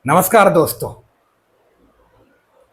नमस्कार दोस्तों।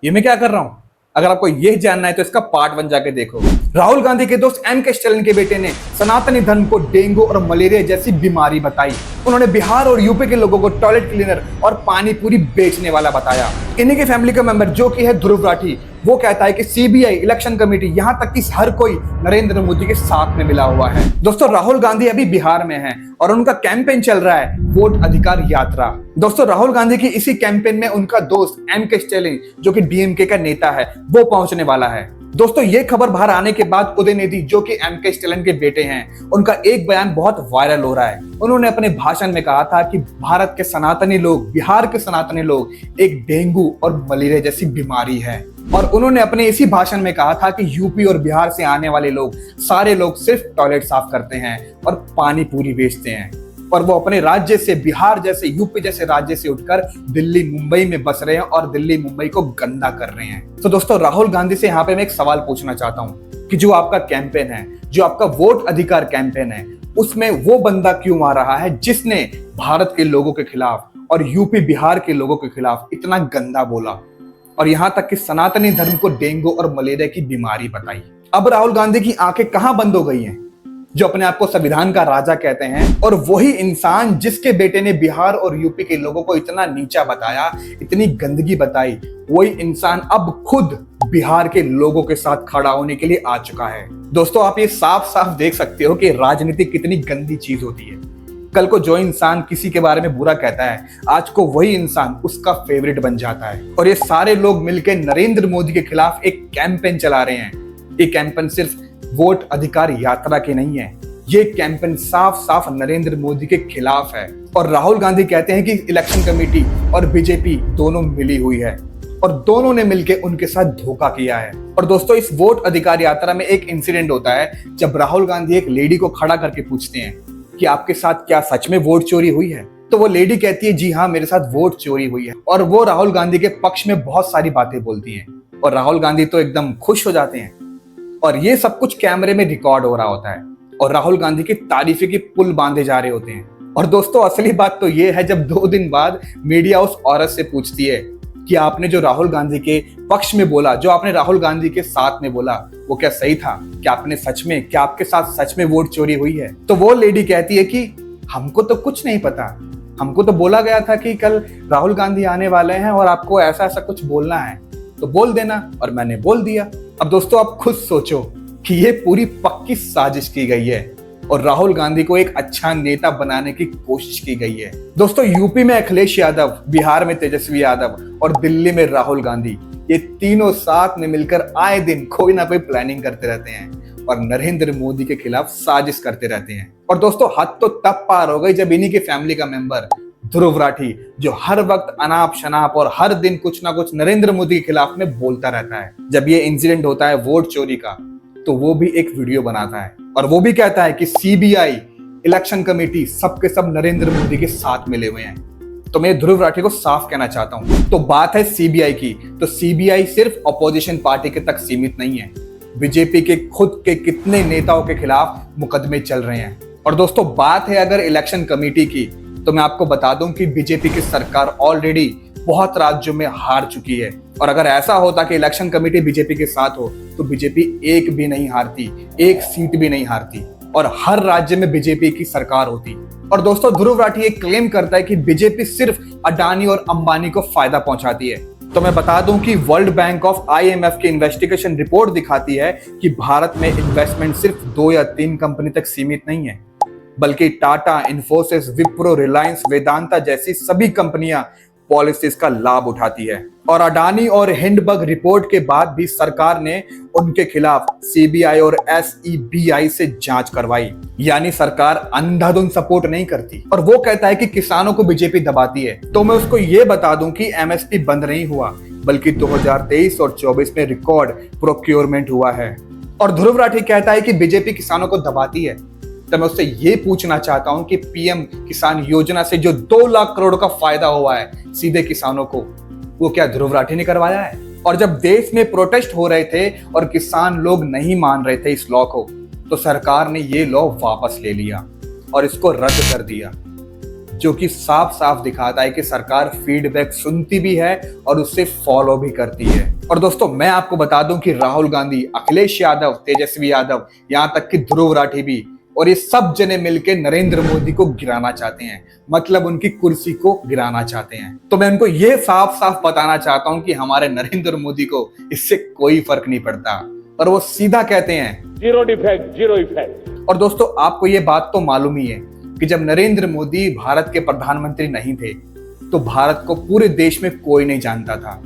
ये मैं क्या कर रहा हूं? अगर आपको ये जानना है तो इसका पार्ट 1 जाके देखो। राहुल गांधी के दोस्त एम के स्टालिन के बेटे ने सनातनी धर्म को डेंगू और मलेरिया जैसी बीमारी बताई। उन्होंने बिहार और यूपी के लोगों को टॉयलेट क्लीनर और पानी पूरी बेचने वाला बताया। इन्हीं के फैमिली का मेंबर जो कि है ध्रुव राठी, वो कहता है कि सीबीआई, इलेक्शन कमेटी, यहाँ तक कि हर कोई नरेंद्र मोदी के साथ में मिला हुआ है। दोस्तों, राहुल गांधी अभी बिहार में हैं और उनका कैंपेन चल रहा है वोट अधिकार यात्रा। दोस्तों, राहुल गांधी की इसी कैंपेन में उनका दोस्त एम के स्टालिन, जो कि डीएमके का नेता है, वो पहुंचने वाला है। दोस्तों, ये खबर बाहर आने के बाद उदयनिधि, जो कि एम के स्टालिन के बेटे हैं, उनका एक बयान बहुत वायरल हो रहा है। उन्होंने अपने भाषण में कहा था कि भारत के सनातनी लोग, बिहार के सनातनी लोग एक डेंगू और मलेरिया जैसी बीमारी है। और उन्होंने अपने इसी भाषण में कहा था कि यूपी और बिहार से आने वाले लोग, सारे लोग सिर्फ टॉयलेट साफ करते हैं और पानी पूरी बेचते हैं, और वो अपने राज्य से, बिहार जैसे, यूपी जैसे राज्य से उठकर दिल्ली, मुंबई में बस रहे हैं और दिल्ली, मुंबई को गंदा कर रहे हैं। तो दोस्तों, राहुल गांधी से यहाँ पे मैं एक सवाल पूछना चाहता हूँ कि जो आपका कैंपेन है, जो आपका वोट अधिकार कैंपेन है, उसमें वो बंदा क्यों आ रहा है जिसने भारत के लोगों के खिलाफ और यूपी, बिहार के लोगों के खिलाफ इतना गंदा बोला और यहाँ तक कि सनातनी धर्म को डेंगू और मलेरिया की बीमारी बताई। अब राहुल गांधी की आंखें कहां बंद हो गई हैं, जो अपने आप को संविधान का राजा कहते हैं, और वही इंसान जिसके बेटे ने बिहार और यूपी के लोगों को इतना नीचा बताया, इतनी गंदगी बताई, वही इंसान अब खुद बिहार के लोगों के साथ खड़ा होने के लिए आ चुका है। दोस्तों, आप ये साफ साफ देख सकते हो कि राजनीति कितनी गंदी चीज होती है। कल को जो इंसान किसी के बारे में बुरा कहता है, आज को वही इंसान उसका फेवरेट बन जाता है। और ये सारे लोग मिलकर नरेंद्र मोदी के खिलाफ एक कैंपेन चला रहे हैं। ये कैंपेन सिर्फ वोट अधिकार यात्रा के नहीं है, ये कैंपेन साफ साफ नरेंद्र मोदी के खिलाफ है। और राहुल गांधी कहते हैं कि इलेक्शन कमेटी और बीजेपी दोनों मिली हुई है और दोनों ने मिलकर उनके साथ धोखा किया है। और दोस्तों, इस वोट अधिकार यात्रा में एक इंसिडेंट होता है जब राहुल गांधी एक लेडी को खड़ा करके पूछते हैं कि आपके साथ क्या सच में वोट चोरी हुई है। तो वो लेडी कहती है, जी हाँ, मेरे साथ वोट चोरी हुई है। और वो राहुल गांधी के पक्ष में बहुत सारी बातें बोलती हैं और राहुल गांधी तो एकदम खुश हो जाते हैं। और ये सब कुछ कैमरे में रिकॉर्ड हो रहा होता है और राहुल गांधी की तारीफे के पुल बांधे जा रहे होते हैं। और दोस्तों, असली बात तो ये है जब 2 दिन बाद मीडिया उस औरत से पूछती है कि आपने जो राहुल गांधी के पक्ष में बोला, जो आपने राहुल गांधी के साथ में बोला, वो क्या सही था? क्या आपने सच में, क्या आपके साथ सच में वोट चोरी हुई है? तो वो लेडी कहती है कि हमको तो कुछ नहीं पता, हमको तो बोला गया था कि कल राहुल गांधी आने वाले हैं और आपको ऐसा ऐसा कुछ बोलना है तो बोल देना, और मैंने बोल दिया। अब दोस्तों, आप खुद सोचो कि ये पूरी पक्की साजिश की गई है और राहुल गांधी को एक अच्छा नेता बनाने की कोशिश की गई है। दोस्तों, यूपी में अखिलेश यादव, बिहार में तेजस्वी यादव और दिल्ली में राहुल गांधी, ये तीनों साथ में मिलकर आए दिन कोई ना कोई प्लानिंग करते रहते हैं और नरेंद्र मोदी के खिलाफ साजिश करते रहते हैं। और दोस्तों, हद तो तब पार हो गई जब इन्हीं के फैमिली का मेंबर ध्रुव राठी, जो हर वक्त अनाप शनाप और हर दिन कुछ ना कुछ नरेंद्र मोदी के खिलाफ में बोलता रहता है, जब ये इंसिडेंट होता है वोट चोरी का, तो वो भी एक वीडियो बनाता है और वो भी कहता है कि सीबीआई, इलेक्शन कमेटी, सबके सब नरेंद्र मोदी के साथ मिले हुए हैं। तो मैं ध्रुव राठी को साफ कहना चाहता हूं, तो बात है सीबीआई की, तो सीबीआई सिर्फ अपोजिशन पार्टी के तक सीमित नहीं है। बीजेपी के खुद के कितने नेताओं के खिलाफ मुकदमे चल रहे हैं। और दोस्तों, बात है अगर इलेक्शन कमेटी की, तो मैं आपको बता दूं कि बीजेपी की सरकार ऑलरेडी बहुत राज्यों में हार चुकी है। और अगर ऐसा होता कि इलेक्शन कमेटी बीजेपी के साथ हो तो बीजेपी एक भी नहीं हारती, एक सीट भी नहीं हारती और हर राज्य में बीजेपी की सरकार होती। और दोस्तों, ध्रुव राठी एक क्लेम करता है कि बीजेपी सिर्फ अडानी और अंबानी को फायदा पहुंचाती है। तो मैं बता दूं कि वर्ल्ड बैंक ऑफ IMF की इन्वेस्टिगेशन रिपोर्ट दिखाती है कि भारत में इन्वेस्टमेंट सिर्फ 2 या 3 कंपनी तक सीमित नहीं है, बल्कि टाटा, इन्फोसिस, विप्रो, रिलायंस, वेदांता जैसी सभी कंपनियां पॉलिसीज का लाभ उठाती है। और अडानी और हिंडबर्ग रिपोर्ट के बाद भी सरकार ने उनके खिलाफ सीबीआई और SEBI से जांच करवाई। यानी सरकार अंधाधुंध सपोर्ट नहीं करती। और वो कहता है कि किसानों को बीजेपी दबाती है। तो मैं उसको ये बता दूं कि MSP बंद नहीं हुआ, बल्कि 2023 और 24 में रिकॉर्ड प्रोक्योरमेंट हुआ है। और ध्रुव राठी कहता है कि बीजेपी किसानों को दबाती है। तो मैं उससे ये पूछना चाहता हूं कि PM किसान योजना से जो 2 लाख करोड़ का फायदा हुआ है सीधे किसानों को, वो क्या ध्रुव राठी ने करवाया है? और जब देश में प्रोटेस्ट हो रहे थे और किसान लोग नहीं मान रहे थे इस लॉ को, तो सरकार ने ये लॉ वापस ले लिया और इसको रद्द कर दिया। जो कि साफ साफ दिखाता है कि सरकार फीडबैक सुनती भी है और उससे फॉलो भी करती है। और दोस्तों मैं आपको बता दूं कि राहुल गांधी, अखिलेश यादव, तेजस्वी यादव, यहाँ तक कि ध्रुव राठी भी और ये सब जने मिलकर नरेंद्र मोदी को गिराना चाहते हैं, मतलब उनकी कुर्सी को गिराना चाहते हैं। तो मैं उनको ये साफ साफ बताना चाहता हूं कि हमारे नरेंद्र मोदी को इससे कोई फर्क नहीं पड़ता और वो सीधा कहते हैं जीरो डिफेक्ट, जीरो इफेक्ट। और दोस्तों आपको ये बात तो मालूम ही है कि जब नरेंद्र मोदी भारत के प्रधानमंत्री नहीं थे तो भारत को पूरे देश में कोई नहीं जानता था,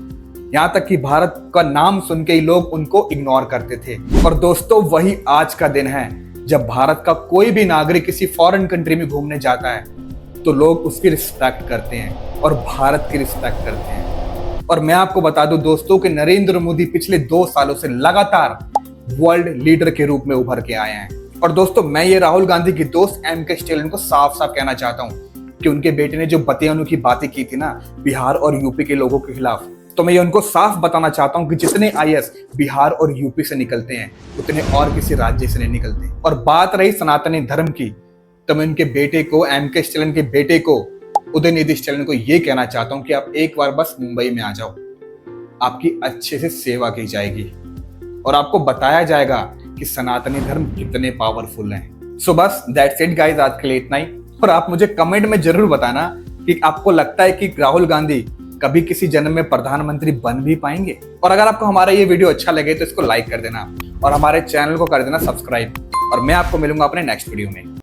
यहाँ तक कि भारत का नाम सुन के ही लोग उनको इग्नोर करते थे। और दोस्तों वही आज का दिन है जब भारत का कोई भी नागरिक किसी फॉरेन कंट्री में घूमने जाता है तो लोग उसकी रिस्पेक्ट करते हैं और भारत की रिस्पेक्ट करते हैं। और मैं आपको बता दूं दोस्तों कि नरेंद्र मोदी पिछले 2 सालों से लगातार वर्ल्ड लीडर के रूप में उभर के आए हैं। और दोस्तों मैं ये राहुल गांधी की दोस्त एम.के. स्टालिन को साफ साफ कहना चाहता हूँ कि उनके बेटे ने जो बतियानू की बातें की थी ना बिहार और यूपी के लोगों के खिलाफ, तो मैं ये उनको साफ बताना चाहता हूँ कि जितने आईएएस बिहार और यूपी से निकलते हैं उतने और किसी राज्य से नहीं निकलते। और बात रही सनातनी धर्म की, तो मैं उनके बेटे को, एम.के. स्टालिन के बेटे को, उदयनिधि स्टालिन को ये कहना चाहता हूँ कि आप एक बार बस मुंबई में आ जाओ, आपकी अच्छे से सेवा की जाएगी और आपको बताया जाएगा कि सनातनी धर्म कितने पावरफुल हैं। सो बस दैट्स इट गाइस, आज के लिए इतना ही। और आप मुझे कमेंट में जरूर बताना कि आपको लगता है कि राहुल गांधी कभी किसी जन्म में प्रधानमंत्री बन भी पाएंगे। और अगर आपको हमारा ये वीडियो अच्छा लगे तो इसको लाइक कर देना और हमारे चैनल को कर देना सब्सक्राइब। और मैं आपको मिलूंगा अपने नेक्स्ट वीडियो में।